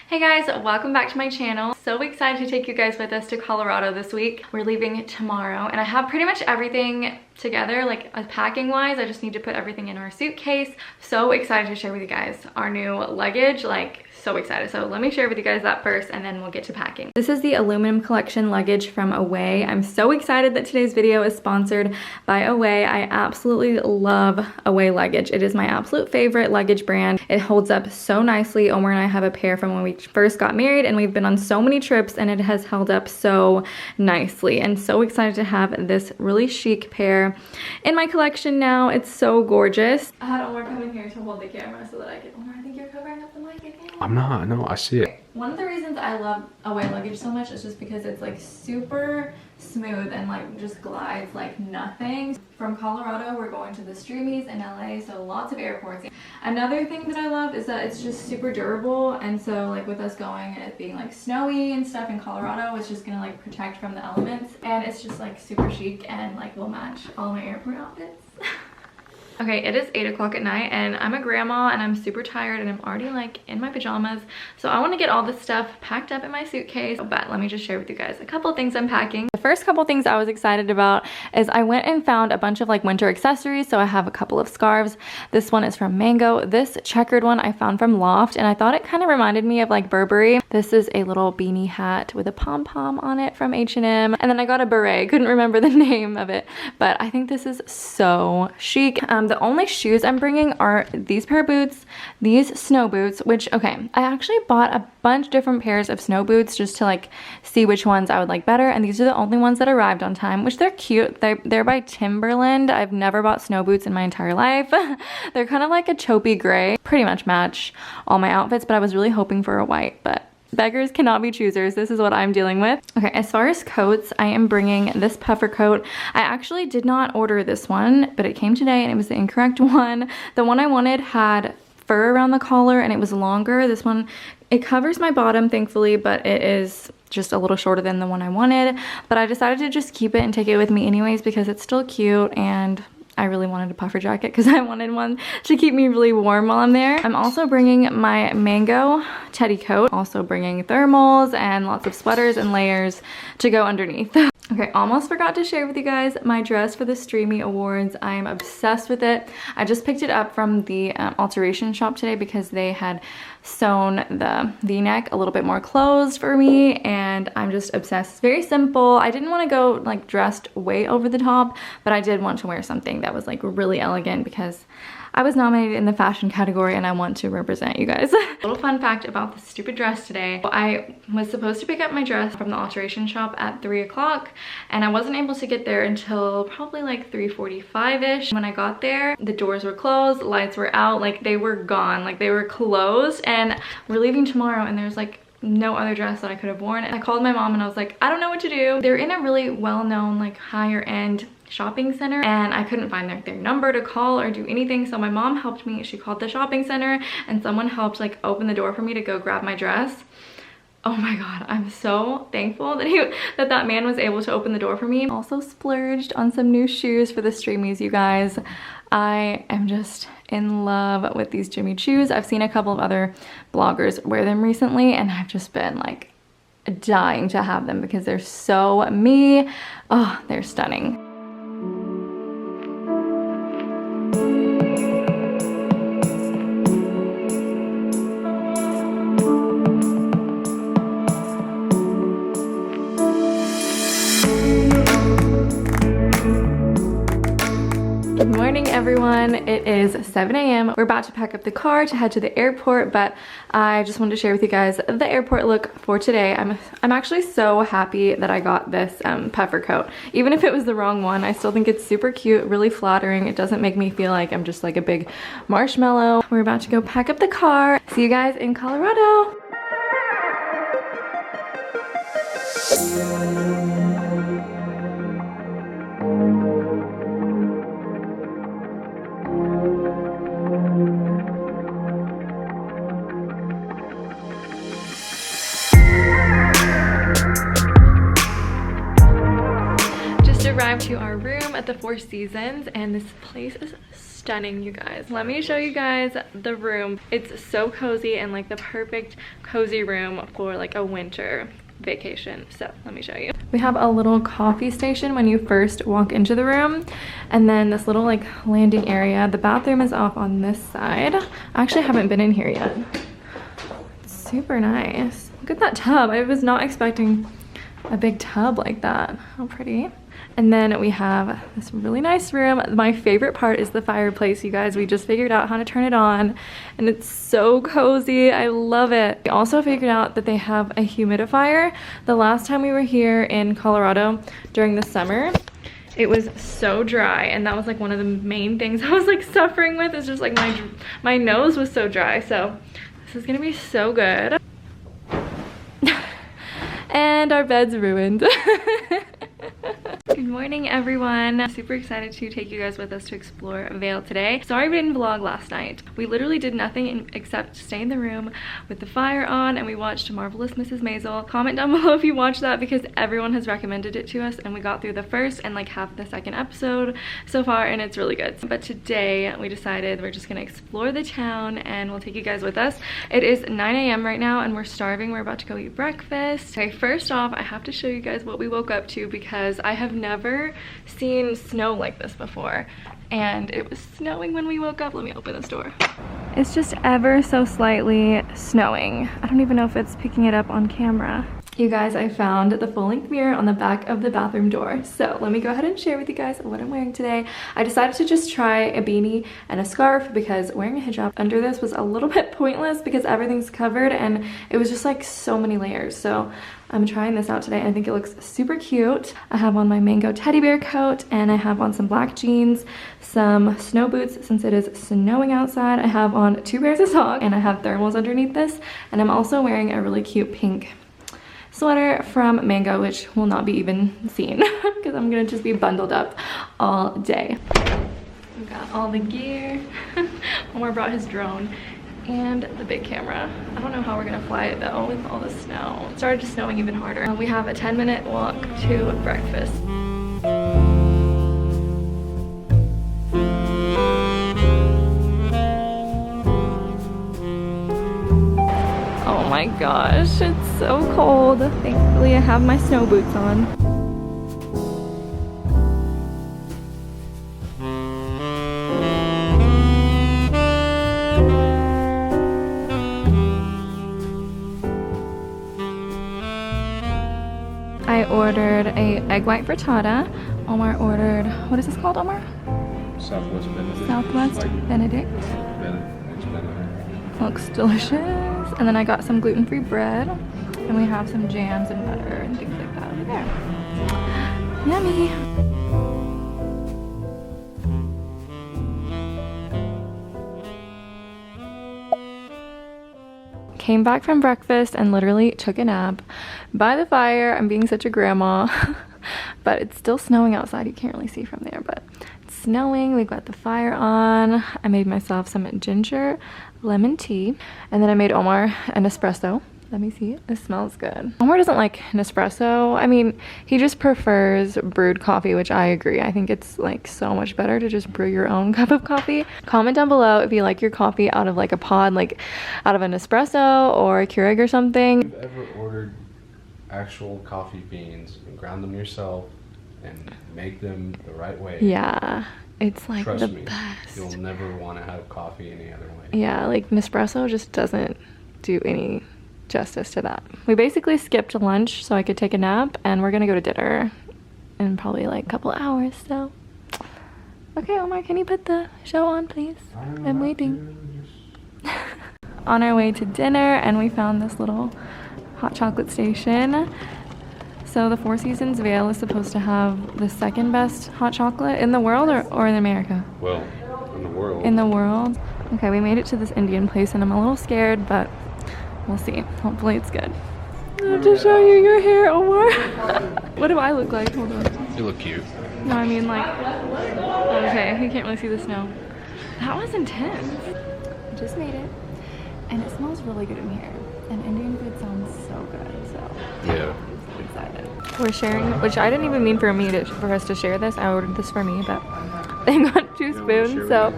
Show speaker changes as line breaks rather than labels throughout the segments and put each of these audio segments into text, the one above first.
Hey guys, welcome back to my channel. So excited to take you guys with us to Colorado this week. We're leaving tomorrow and I have pretty much everything together, like packing wise. I just need to put everything in our suitcase. So excited to share with you guys our new luggage, like so excited. So let me share with you guys that first and then we'll get to packing. This is the aluminum collection luggage from Away. I'm so excited that today's video is sponsored by Away. I absolutely love Away luggage. It is my absolute favorite luggage brand. It holds up so nicely. Omar and I have a pair from when we first got married and we've been on so many trips and it has held up so nicely, and so excited to have this really chic pair in my collection now. It's so gorgeous. I had Omar come in here to hold the camera so that I could, Omar, I think you're covering up the mic again.
I'm not, no, I see it.
One of the reasons I love Away luggage so much is just because it's like super smooth and like just glides like nothing. From Colorado, we're going to the Streamies in LA, so lots of airports. Another thing that I love is that it's just super durable, and so like with us going and it being like snowy and stuff in Colorado, it's just gonna like protect from the elements, and it's just like super chic and like will match all my airport outfits. Okay, it is 8 o'clock at night and I'm a grandma and I'm super tired and I'm already like in my pajamas. So I want to get all this stuff packed up in my suitcase, but let me just share with you guys a couple of things I'm packing. The first couple things I was excited about is I went and found a bunch of like winter accessories. So I have a couple of scarves. This one is from Mango. This checkered one I found from Loft and I thought it kind of reminded me of like Burberry. This is a little beanie hat with a pom-pom on it from H&M. And then I got a beret. Couldn't remember the name of it, but I think this is so chic. The only shoes I'm bringing are these pair of boots, these snow boots, which, okay, I actually bought a bunch of different pairs of snow boots just to like see which ones I would like better, and these are the only ones that arrived on time, which they're cute. They're by Timberland. I've never bought snow boots in my entire life. They're kind of like a taupey gray, pretty much match all my outfits, but I was really hoping for a white, but beggars cannot be choosers. This is what I'm dealing with. Okay, as far as coats, I am bringing this puffer coat. I actually did not order this one, but it came today and it was the incorrect one. The one I wanted had fur around the collar and it was longer. This one, it covers my bottom thankfully, but it is just a little shorter than the one I wanted. But I decided to just keep it and take it with me anyways because it's still cute, and I really wanted a puffer jacket because I wanted one to keep me really warm while I'm there. I'm also bringing my Mango teddy coat, also bringing thermals and lots of sweaters and layers to go underneath. Okay, almost forgot to share with you guys my dress for the Streamy Awards. I am obsessed with it. I just picked it up from the alteration shop today because they had sewn the V-neck a little bit more closed for me, and I'm just obsessed. It's very simple. I didn't want to go like dressed way over the top, but I did want to wear something that was like really elegant because I was nominated in the fashion category and I want to represent you guys. Little fun fact about this stupid dress today. I was supposed to pick up my dress from the alteration shop at 3 o'clock and I wasn't able to get there until probably like 3:45-ish. When I got there, the doors were closed, lights were out, like they were gone, like they were closed, and we're leaving tomorrow and there's like no other dress that I could have worn. And I called my mom and I was like, I don't know what to do. They're in a really well-known like higher end shopping center and I couldn't find their number to call or do anything, so my mom helped me. She called the shopping center and someone helped like open the door for me to go grab my dress. Oh my god, I'm so thankful that that man was able to open the door for me. Also splurged on some new shoes for the Streamies, you guys. I am just in love with these Jimmy Choos. I've seen a couple of other bloggers wear them recently and I've just been like dying to have them because they're so me. Oh, they're stunning. Good morning everyone, it is 7 a.m. We're about to pack up the car to head to the airport, but I just wanted to share with you guys the airport look for today. I'm actually so happy that I got this puffer coat. Even if it was the wrong one, I still think it's super cute, really flattering. It doesn't make me feel like I'm just like a big marshmallow. We're about to go pack up the car. See you guys in Colorado. arrived to our room at the Four Seasons, and this place is stunning, you guys. Let me show you guys the room. It's so cozy and like the perfect cozy room for like a winter vacation. So let me show you. We have a little coffee station when you first walk into the room, and then this little like landing area. The bathroom is off on this side. I actually haven't been in here yet. It's super nice. Look at that tub. I was not expecting a big tub like that. How pretty. And then we have this really nice room. My favorite part is the fireplace, you guys. We just figured out how to turn it on, and it's so cozy. I love it. We also figured out that they have a humidifier. The last time we were here in Colorado during the summer, it was so dry, and that was like one of the main things I was like suffering with. Is just like my nose was so dry. So this is gonna be so good. And our bed's ruined. Good morning, everyone. I'm super excited to take you guys with us to explore Vail today. Sorry we didn't vlog last night. We literally did nothing except stay in the room with the fire on, and we watched Marvelous Mrs. Maisel. Comment down below if you watched that, because everyone has recommended it to us, and we got through the first and like half the second episode so far, and it's really good. But today we decided we're just gonna explore the town, and we'll take you guys with us. It is 9 a.m. right now, and we're starving. We're about to go eat breakfast. Okay, first off, I have to show you guys what we woke up to, because I have never seen snow like this before, and it was snowing when we woke up. Let me open this door. It's just ever so slightly snowing. I don't even know if it's picking it up on camera. You guys, I found the full-length mirror on the back of the bathroom door. So let me go ahead and share with you guys what I'm wearing today. I decided to just try a beanie and a scarf, because wearing a hijab under this was a little bit pointless because everything's covered, and it was just like so many layers. So I'm trying this out today, and I think it looks super cute. I have on my mango teddy bear coat, and I have on some black jeans, some snow boots since it is snowing outside. I have on 2 pairs of socks, and I have thermals underneath this, and I'm also wearing a really cute pink sweater from Mango, which will not be even seen because I'm gonna just be bundled up all day. We got all the gear. Omar brought his drone and the big camera. I don't know how we're gonna fly it though with all the snow. It started snowing even harder. We have a 10-minute walk to breakfast. Oh my gosh, it's so cold. Thankfully I have my snow boots on. I ordered a egg white frittata. Omar ordered, what is this called, Omar?
Southwest Benedict.
Southwest
Like
Benedict.
Benedict.
Looks delicious. And then I got some gluten-free bread, and we have some jams and butter and things like that over there. Yummy. Came back from breakfast and literally took a nap by the fire. I'm being such a grandma. But it's still snowing outside. You can't really see from there, but it's snowing. We've got the fire on. I made myself some ginger lemon tea, and then I made Omar an espresso. Let me see. It smells good. Omar doesn't like Nespresso. I mean, he just prefers brewed coffee, which I agree. I think it's like so much better to just brew your own cup of coffee. Comment down below if you like your coffee out of like a pod, like out of an espresso or a Keurig or something.
Have you ever ordered actual coffee beans and ground them yourself and make them the right way?
Yeah, it's like
Trust
the
me,
best.
you'll never want to have coffee any other way.
Yeah, like Nespresso just doesn't do any justice to that. We basically skipped lunch so I could take a nap, and we're gonna go to dinner in probably like a couple hours. So okay, Omar, can you put the show on, please? I'm waiting. On our way to dinner, and we found this little hot chocolate station. So the Four Seasons Vail is supposed to have the second best hot chocolate in the world, or in America?
Well, in the world.
In the world. Okay, we made it to this Indian place, and I'm a little scared, but we'll see. Hopefully it's good. I have to show you your hair, Omar. What do I look like? Hold on.
You look cute.
No, I mean like, okay, you can't really see the snow. That was intense. I just made it, and it smells really good in here. And Indian food sounds so good, so
Yeah.
I'm excited. we're sharing, which I didn't even mean for us to share this. I ordered this for me, but they got 2 spoons, so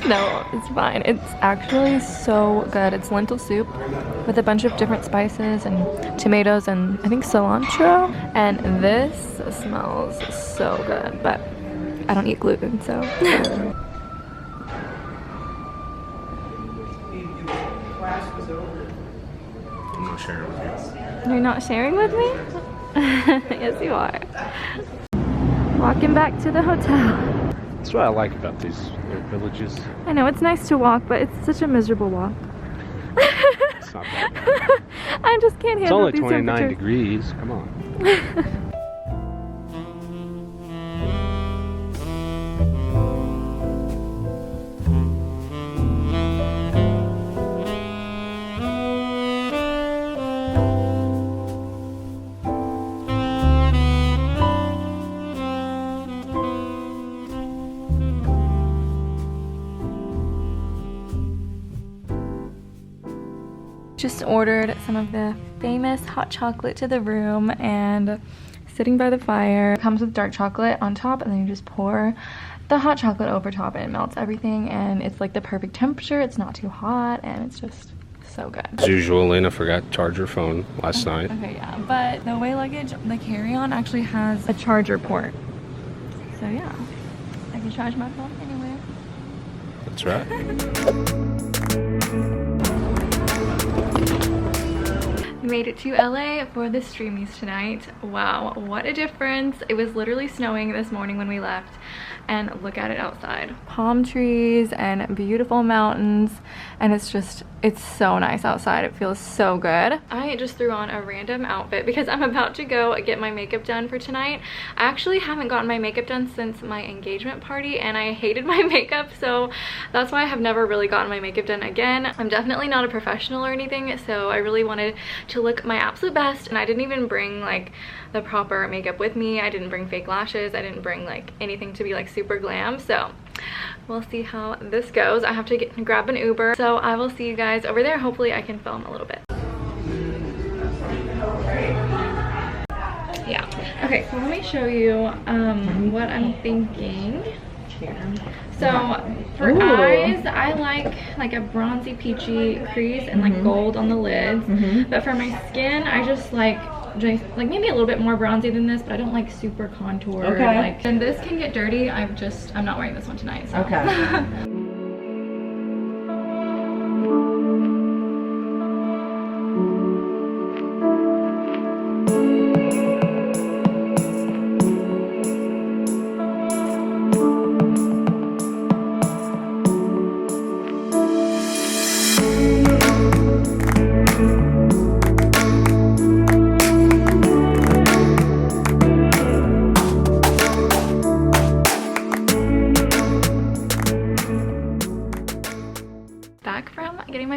no, it's fine. It's actually so good. It's lentil soup with a bunch of different spices and tomatoes and I think cilantro. And this smells so good, but I don't eat gluten, so.
I'm not sharing with you.
You're not sharing with me? Yes, you are. Walking back to the hotel.
That's what I like about these little villages.
I know, it's nice to walk, but it's such a miserable walk.
It's not that bad.
I just can't handle these
It's only 29
temperatures.
degrees. Come on.
Just ordered some of the famous hot chocolate to the room and sitting by the fire. It comes with dark chocolate on top and then you just pour the hot chocolate over top and it melts everything and it's like the perfect temperature. It's not too hot and it's just so good.
As usual, Lena forgot to charge her phone last night.
Okay, yeah, but the Vail luggage, the carry-on actually has a charger port. So yeah, I can charge my phone anywhere.
That's right.
We made it to LA for the Streamies tonight. Wow, what a difference. It was literally snowing this morning when we left and look at it outside. Palm trees and beautiful mountains and it's so nice outside. It feels so good. I just threw on a random outfit because I'm about to go get my makeup done for tonight. I actually haven't gotten my makeup done since my engagement party and I hated my makeup, so that's why I have never really gotten my makeup done again. I'm definitely not a professional or anything, so I really wanted to look my absolute best and I didn't even bring like the proper makeup with me. I didn't bring fake lashes. I didn't bring like anything to be like super glam, so we'll see how this goes. I have to grab an Uber, so I will see you guys over there. Hopefully I can film a little bit. Yeah, okay, so let me show you what I'm thinking. So for eyes, I like a bronzy peachy crease and like gold on the lids, but for my skin I just like maybe a little bit more bronzy than this, but I don't like super contoured. Okay. And this can get dirty. I'm not wearing this one tonight, so. Okay.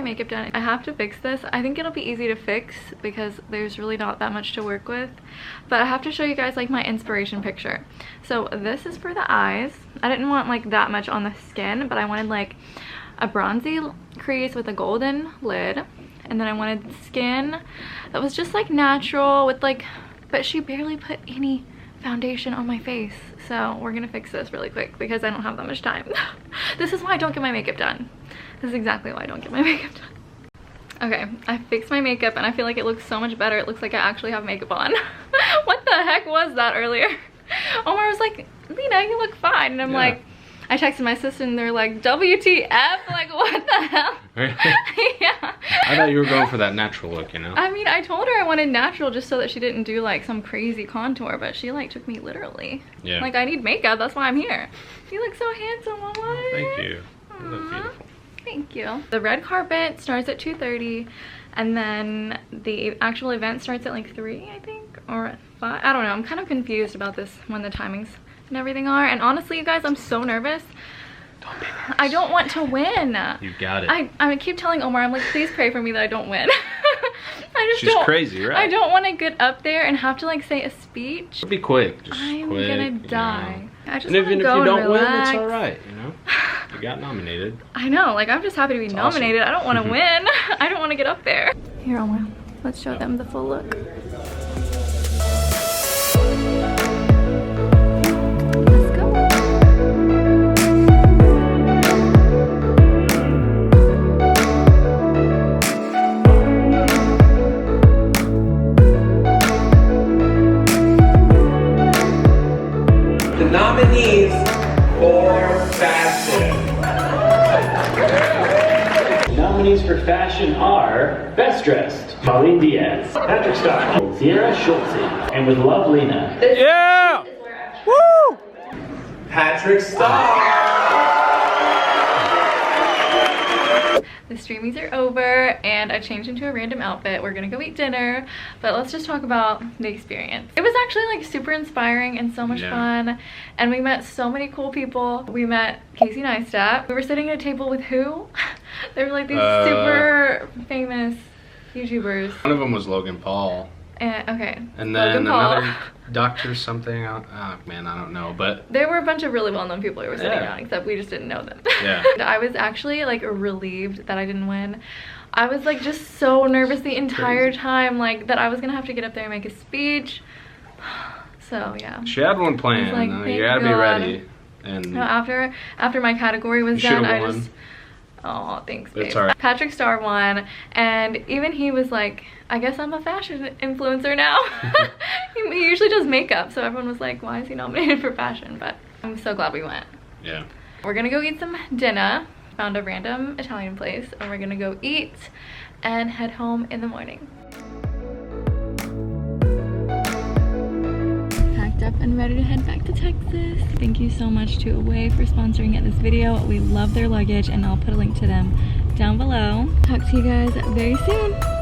Makeup done. I have to fix this. I think it'll be easy to fix because there's really not that much to work with, but I have to show you guys like my inspiration picture. So this is for the eyes. I didn't want like that much on the skin, but I wanted like a bronzy crease with a golden lid, and then I wanted skin that was just like natural with like, but she barely put any foundation on my face, so we're gonna fix this really quick because I don't have that much time. This is why I don't get my makeup done. This is exactly why I don't get my makeup done. Okay, I fixed my makeup and I feel like it looks so much better. It looks like I actually have makeup on. What the heck was that earlier? Omar was like, Lena, you look fine. And I'm like, I texted my sister and they're like, WTF? Like, what the hell? Yeah.
I thought you were going for that natural look, you know?
I mean, I told her I wanted natural just so that she didn't do like some crazy contour, but she like took me literally. Yeah. Like, I need makeup, that's why I'm here. You look so handsome, Omar.
Thank you. You look beautiful.
Thank you. The red carpet starts at 2:30 and then the actual event starts at like 3, I think, or 5. I don't know. I'm kind of confused about this when the timings and everything are. And honestly, you guys, I'm so nervous.
Don't be nervous.
I don't want to win.
You got it.
I keep telling Omar, I'm like, please pray for me that I don't win.
She's crazy, right?
I don't want to get up there and have to like say a speech.
Be quick. Just
I'm
quick,
gonna die.
You know.
I just
and even if you
go
don't
and
win,
relax.
it's all right. You know, you got nominated.
I know. Like, I'm just happy to be nominated.
Awesome.
I don't want to win. I don't want to get up there. Here, Omar. Let's show them the full look. Let's go.
The nominees for fashion.
Nominees for fashion are Best Dressed, Pauline Diaz, Patrick Starr, Sierra Schultze, and with Love Lena.
Yeah! Woo!
Patrick Starr.
The streamies are over and I changed into a random outfit. We're gonna go eat dinner, but let's just talk about the experience. It was actually like super inspiring and so much fun, and we met so many cool people. We met Casey Neistat. We were sitting at a table with who? They were like these super famous YouTubers.
One of them was Logan Paul.
Okay.
And then another Dr. something, man, I don't know, but
there were a bunch of really well-known people who were sitting around, except we just didn't know them.
Yeah.
I was actually like relieved that I didn't win. I was like just so nervous the entire time, like that I was gonna have to get up there and make a speech. So yeah.
She had one planned.
Like,
You gotta be ready. And
no, after my category was done, I just. Oh, thanks, babe.
It's all right.
Patrick Starr won, and even he was like, I guess I'm a fashion influencer now. He usually does makeup, so everyone was like, why is he nominated for fashion? But I'm so glad we went.
Yeah.
We're gonna go eat some dinner. Found a random Italian place, and we're gonna go eat and head home in the morning. Packed up and ready to head back to Texas. Thank you so much to Away for sponsoring this video. We love their luggage, and I'll put a link to them down below. Talk to you guys very soon.